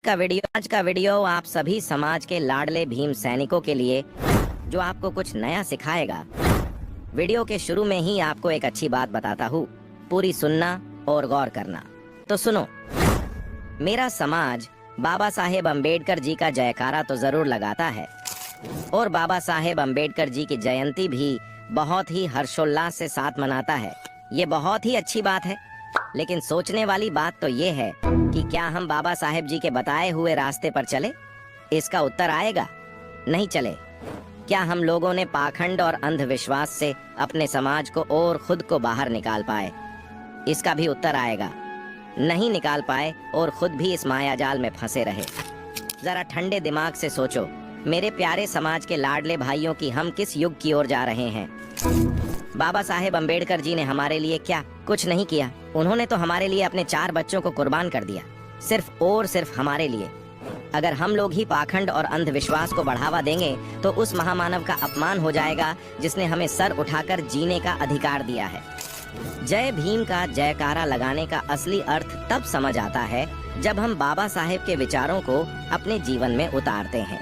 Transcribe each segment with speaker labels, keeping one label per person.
Speaker 1: आज का वीडियो आप सभी समाज के लाडले भीम सैनिकों के लिए, जो आपको कुछ नया सिखाएगा। वीडियो के शुरू में ही आपको एक अच्छी बात बताता हूँ, पूरी सुनना और गौर करना। तो सुनो, मेरा समाज बाबा साहेब अम्बेडकर जी का जयकारा तो जरूर लगाता है और बाबा साहेब अम्बेडकर जी की जयंती भी बहुत ही हर्षोल्लास से साथ मनाता है। ये बहुत ही अच्छी बात है, लेकिन सोचने वाली बात तो ये है कि क्या हम बाबा साहेब जी के बताए हुए रास्ते पर चले? इसका उत्तर आएगा नहीं चले। क्या हम लोगों ने पाखंड और अंधविश्वास से अपने समाज को और खुद को बाहर निकाल पाए? इसका भी उत्तर आएगा नहीं निकाल पाए और खुद भी इस मायाजाल में फंसे रहे। जरा ठंडे दिमाग से सोचो मेरे प्यारे समाज के लाडले भाइयों की हम किस युग की ओर जा रहे हैं। बाबा साहेब अम्बेडकर जी ने हमारे लिए क्या कुछ नहीं किया। उन्होंने तो हमारे लिए अपने 4 बच्चों को कुर्बान कर दिया, सिर्फ और सिर्फ हमारे लिए। अगर हम लोग ही पाखंड और अंधविश्वास को बढ़ावा देंगे तो उस महामानव का अपमान हो जाएगा जिसने हमें सर उठाकर जीने का अधिकार दिया है। जय भीम का जयकारा लगाने का असली अर्थ तब समझ आता है जब हम बाबा साहेब के विचारों को अपने जीवन में उतारते हैं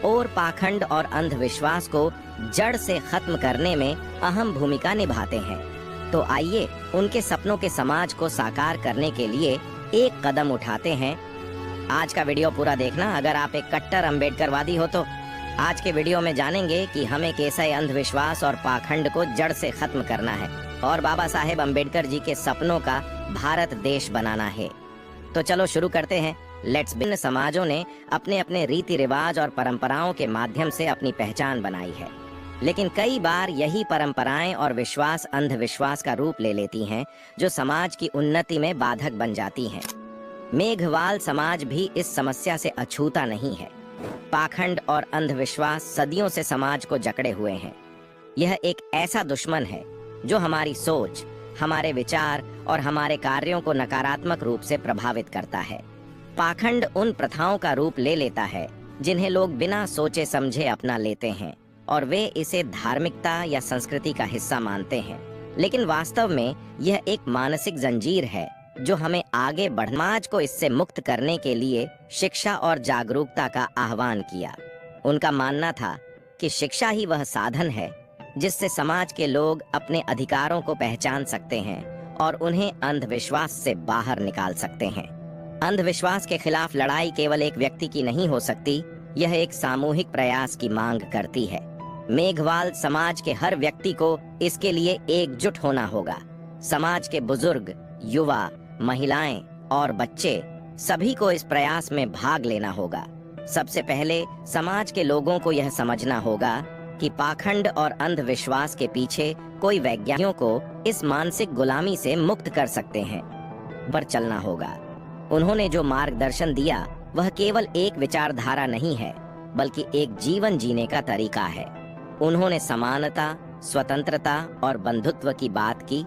Speaker 1: और पाखंड और अंधविश्वास को जड़ से खत्म करने में अहम भूमिका निभाते हैं। तो आइए उनके सपनों के समाज को साकार करने के लिए एक कदम उठाते हैं। आज का वीडियो पूरा देखना अगर आप एक कट्टर अम्बेडकरवादी हो तो। आज के वीडियो में जानेंगे कि हमें कैसे अंधविश्वास और पाखंड को जड़ से खत्म करना है और बाबा साहेब अम्बेडकर जी के सपनों का भारत देश बनाना है। तो चलो शुरू करते हैं। भिन्न समाजों ने अपने अपने रीति रिवाज और परंपराओं के माध्यम से अपनी पहचान बनाई है, लेकिन कई बार यही परंपराएं और विश्वास अंधविश्वास का रूप ले लेती हैं, जो समाज की उन्नति में बाधक बन जाती हैं। मेघवाल समाज भी इस समस्या से अछूता नहीं है। पाखंड और अंधविश्वास सदियों से समाज को जकड़े हुए हैं। यह एक ऐसा दुश्मन है जो हमारी सोच, हमारे विचार और हमारे कार्यों को नकारात्मक रूप से प्रभावित करता है। पाखंड उन प्रथाओं का रूप ले लेता है जिन्हें लोग बिना सोचे समझे अपना लेते हैं और वे इसे धार्मिकता या संस्कृति का हिस्सा मानते हैं, लेकिन वास्तव में यह एक मानसिक जंजीर है जो हमें आगे समाज को इससे मुक्त करने के लिए शिक्षा और जागरूकता का आह्वान किया। उनका मानना था कि शिक्षा ही वह साधन है जिससे समाज के लोग अपने अधिकारों को पहचान सकते हैं और उन्हें अंधविश्वास से बाहर निकाल सकते हैं। अंधविश्वास के खिलाफ लड़ाई केवल एक व्यक्ति की नहीं हो सकती, यह एक सामूहिक प्रयास की मांग करती है। मेघवाल समाज के हर व्यक्ति को इसके लिए एकजुट होना होगा। समाज के बुजुर्ग, युवा, महिलाएं और बच्चे सभी को इस प्रयास में भाग लेना होगा। सबसे पहले समाज के लोगों को यह समझना होगा कि पाखंड और अंधविश्वास के पीछे कोई वैज्ञानिकों को इस मानसिक गुलामी से मुक्त कर सकते हैं पर चलना होगा। उन्होंने जो मार्गदर्शन दिया वह केवल एक विचारधारा नहीं है, बल्कि एक जीवन जीने का तरीका है। उन्होंने समानता, स्वतंत्रता और बंधुत्व की बात की।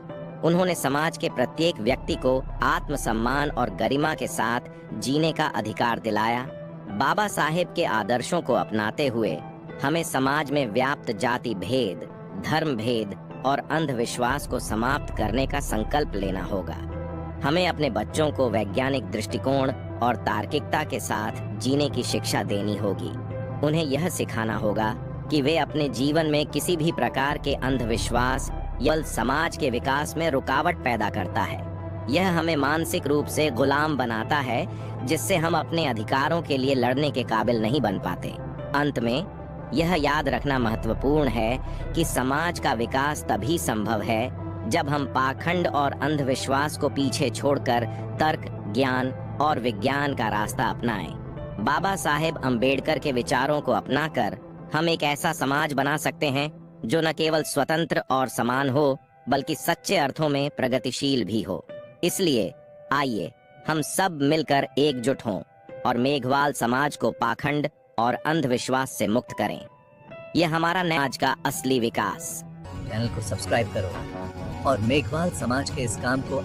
Speaker 1: उन्होंने समाज के प्रत्येक व्यक्ति को आत्मसम्मान और गरिमा के साथ जीने का अधिकार दिलाया। बाबा साहेब के आदर्शों को अपनाते हुए हमें समाज में व्याप्त जाति भेद, धर्म भेद और अंधविश्वास को समाप्त करने का संकल्प लेना होगा। हमें अपने बच्चों को वैज्ञानिक दृष्टिकोण और तार्किकता के साथ जीने की शिक्षा देनी होगी। उन्हें यह सिखाना होगा कि वे अपने जीवन में किसी भी प्रकार के अंधविश्वास या समाज के विकास में रुकावट पैदा करता है। यह हमें मानसिक रूप से गुलाम बनाता है, जिससे हम अपने अधिकारों के लिए लड़ने के काबिल नहीं बन पाते। अंत में यह याद रखना महत्वपूर्ण है कि समाज का विकास तभी संभव है जब हम पाखंड और अंधविश्वास को पीछे छोड़कर तर्क, ज्ञान और विज्ञान का रास्ता अपनाएं। बाबा साहेब अम्बेडकर के विचारों को अपनाकर हम एक ऐसा समाज बना सकते हैं जो न केवल स्वतंत्र और समान हो, बल्कि सच्चे अर्थों में प्रगतिशील भी हो। इसलिए आइए हम सब मिलकर एकजुट हों और मेघवाल समाज को पाखंड और अंधविश्वास से मुक्त करें। यह हमारा समाज का असली विकास।
Speaker 2: चैनल को सब्सक्राइब करो और मेघवाल समाज के इस काम को